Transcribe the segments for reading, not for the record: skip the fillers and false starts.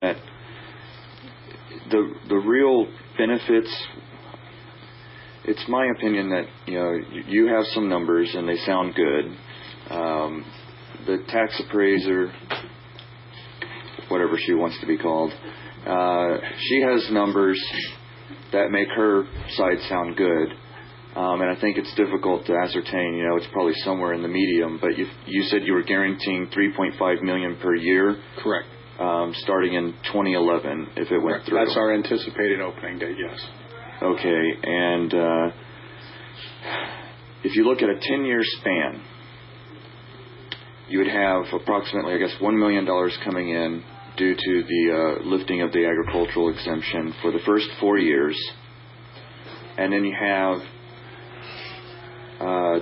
that the real benefits. It's my opinion that you have some numbers and they sound good. The tax appraiser, whatever she wants to be called, she has numbers that make her side sound good. And I think it's difficult to ascertain. It's probably somewhere in the medium. But you said you were guaranteeing $3.5 million per year. Correct. Starting in 2011, if it went through. That's our anticipated opening date. Yes. Okay, and if you look at a 10-year span, you would have approximately, I guess, $1 million coming in due to the lifting of the agricultural exemption for the first 4 years. And then you have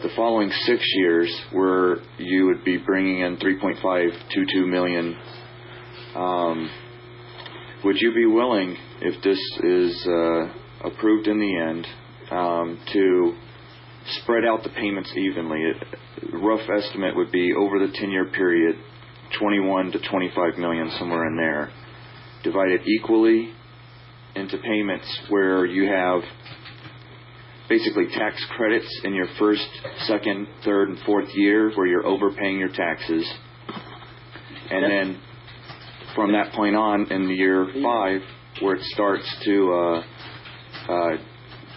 the following 6 years where you would be bringing in $3.522 million. Would you be willing, if this is approved in the end, to spread out the payments evenly? A rough estimate would be over the 10-year period, 21 to 25 million, somewhere in there, divided equally into payments where you have basically tax credits in your first, second, third, and fourth year where you're overpaying your taxes, and then from that point on in the year 5 where it starts to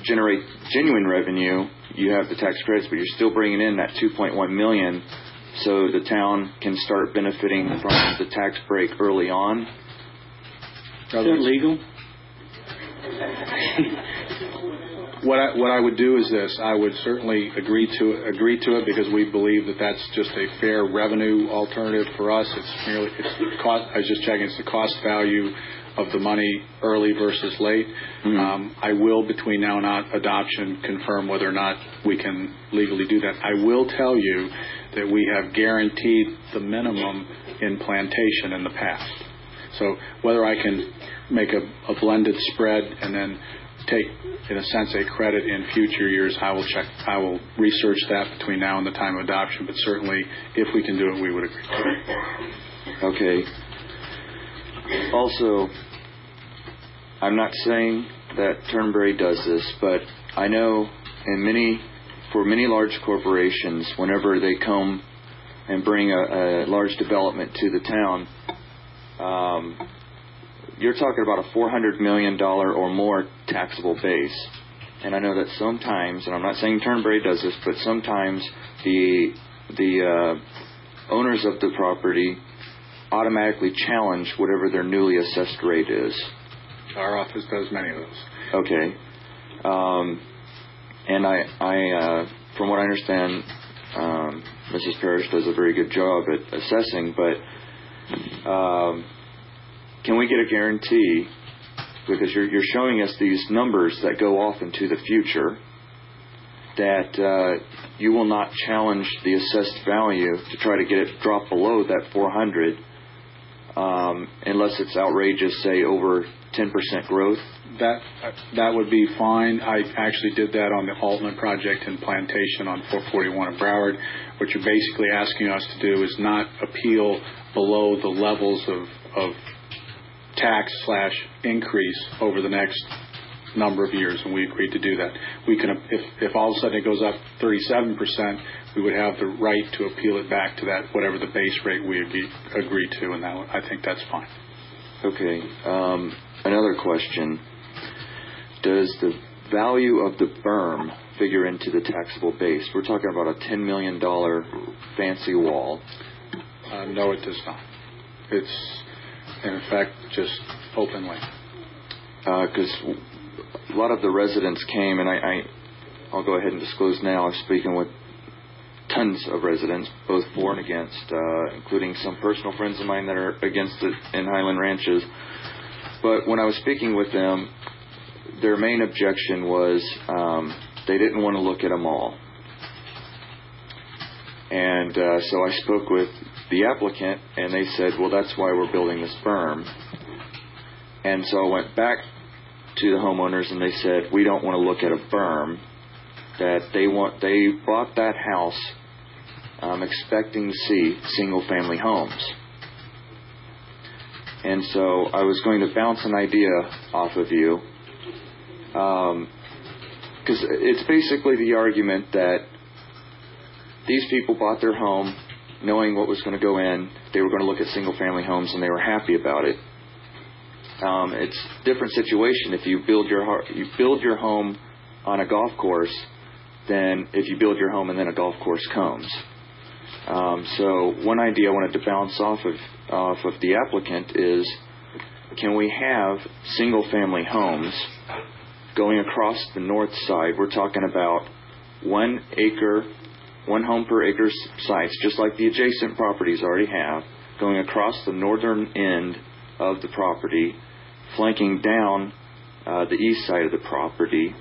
generate genuine revenue, you have the tax credits, but you're still bringing in that $2.1 million, so the town can start benefiting from the tax break early on. Is that legal? What I would do is this: I would certainly agree to it because we believe that that's just a fair revenue alternative for us. It's cost. I was just checking; it's the cost value of the money early versus late. Mm-hmm. I will, between now and adoption, confirm whether or not we can legally do that. I will tell you that we have guaranteed the minimum in plantation in the past. So whether I can make a blended spread and then take, in a sense, a credit in future years, I will check. I will research that between now and the time of adoption. But certainly, if we can do it, we would agree. Okay. Also, I'm not saying that Turnberry does this, but I know for many large corporations, whenever they come and bring a large development to the town, you're talking about a $400 million or more taxable base. And I know that sometimes, and I'm not saying Turnberry does this, but sometimes the owners of the property automatically challenge whatever their newly assessed rate is. Our office does many of those. Okay. And I from what I understand, Mrs. Parrish does a very good job at assessing, but can we get a guarantee, because you're showing us these numbers that go off into the future, that you will not challenge the assessed value to try to get it dropped below that 400 unless it's outrageous, say over 10% growth? That would be fine. I actually did that on the Altman project in Plantation on 441 of Broward. What you're basically asking us to do is not appeal below the levels of tax/increase over the next number of years, and we agreed to do that. We can, if all of a sudden it goes up 37%, we would have the right to appeal it back to that whatever the base rate we agreed to, and that I think that's fine. Okay. Another question: does the value of the berm figure into the taxable base? We're talking about a $10 million fancy wall. No, it does not. It's in fact just open land. Because a lot of the residents came, and I'll go ahead and disclose now, I was speaking with tons of residents, both for and against, including some personal friends of mine that are against it in Highland Ranches. But when I was speaking with them, their main objection was they didn't want to look at them all. And so I spoke with the applicant, and they said, well, that's why we're building this berm. And so I went back to the homeowners, and they said, we don't want to look at a berm. That they bought that house expecting to see single-family homes. And so I was going to bounce an idea off of you, because it's basically the argument that these people bought their home knowing what was going to go in. They were going to look at single-family homes, and they were happy about it. It's a different situation if you build your home on a golf course than if you build your home and then a golf course comes. So one idea I wanted to bounce off of the applicant is, can we have single-family homes going across the north side? We're talking about 1 home per acre sites, just like the adjacent properties already have, going across the northern end of the property, flanking down the east side of the property.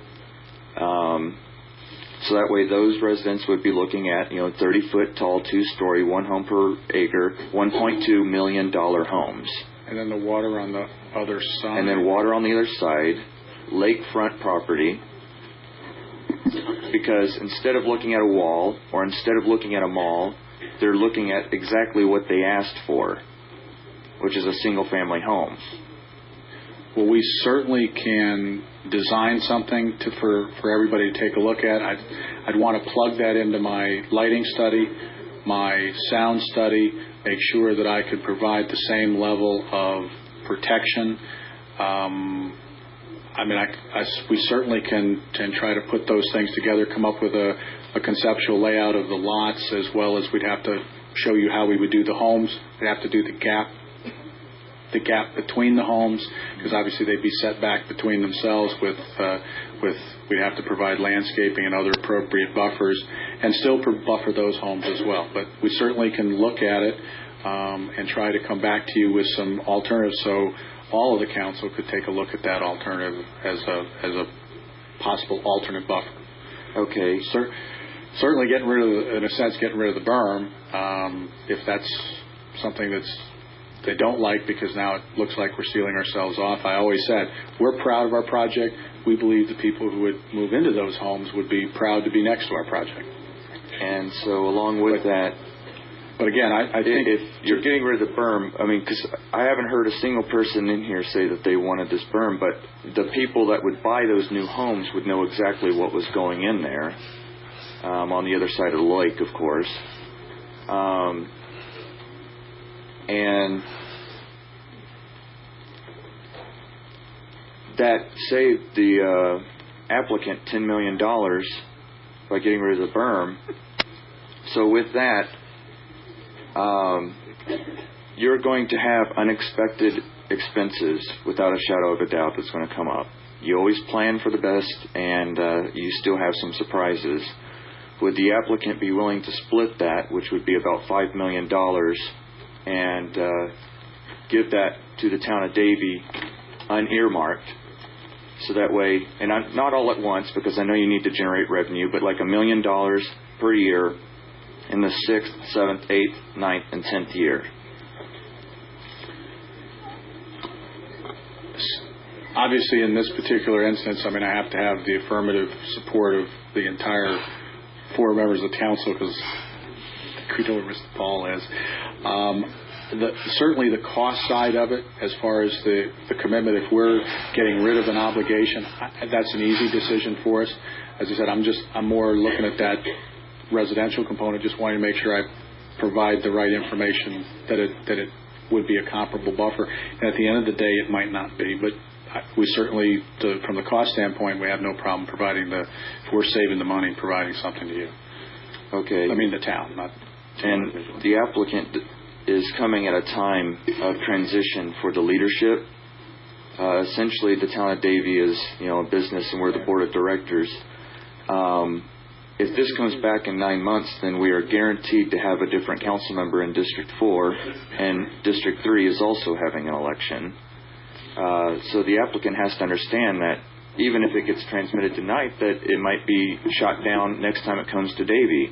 So that way those residents would be looking at, 30-foot tall, 2-story, 1 home per acre, $1.2 million homes. And then the water on the other side. And then water on the other side, lakefront property. Because instead of looking at a wall or instead of looking at a mall, they're looking at exactly what they asked for, which is a single-family home. Well, we certainly can design something for everybody to take a look at. I'd want to plug that into my lighting study, my sound study, make sure that I could provide the same level of protection. We certainly can try to put those things together, come up with a conceptual layout of the lots, as well as we'd have to show you how we would do the homes. We'd have to do the gap between the homes, because obviously they'd be set back between themselves with we'd have to provide landscaping and other appropriate buffers, and still buffer those homes as well. But we certainly can look at it and try to come back to you with some alternatives, so all of the council could take a look at that alternative as a possible alternate buffer. Okay. Certainly getting rid of the berm, if that's something they don't like, because now it looks like we're sealing ourselves off. I always said, we're proud of our project. We believe the people who would move into those homes would be proud to be next to our project. And so along with that, but again, I think if you're getting rid of the berm, because I haven't heard a single person in here say that they wanted this berm, but the people that would buy those new homes would know exactly what was going in there, on the other side of the lake, of course. And that saved the applicant $10 million by getting rid of the berm. So with that, you're going to have unexpected expenses without a shadow of a doubt that's going to come up. You always plan for the best, and you still have some surprises. Would the applicant be willing to split that, which would be about $5 million, and give that to the town of Davie unearmarked? So that way, and not all at once, because I know you need to generate revenue, but like $1 million per year in the 6th, 7th, 8th, 9th, and 10th year. Obviously, in this particular instance, I have to have the affirmative support of the entire 4 members of the council, because we know where Mr. Paul is. Certainly the cost side of it, as far as the commitment, if we're getting rid of an obligation, that's an easy decision for us. As I said, I'm more looking at that residential component, just wanting to make sure I provide the right information that it would be a comparable buffer. And at the end of the day, it might not be, but we certainly, from the cost standpoint, we have no problem providing if we're saving the money, providing something to you. Okay. The town, not. And the applicant is coming at a time of transition for the leadership. Essentially, the town of Davie is, a business, and we're the board of directors. If this comes back in 9 months, then we are guaranteed to have a different council member in District 4, and District 3 is also having an election. So the applicant has to understand that even if it gets transmitted tonight, that it might be shot down next time it comes to Davie.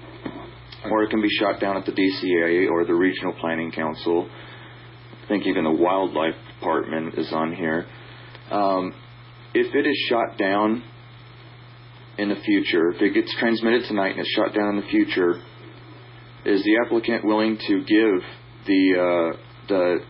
Or it can be shot down at the DCA or the Regional Planning Council. I think even the Wildlife Department is on here. If it is shot down in the future, if it gets transmitted tonight and it's shot down in the future, is the applicant willing to give the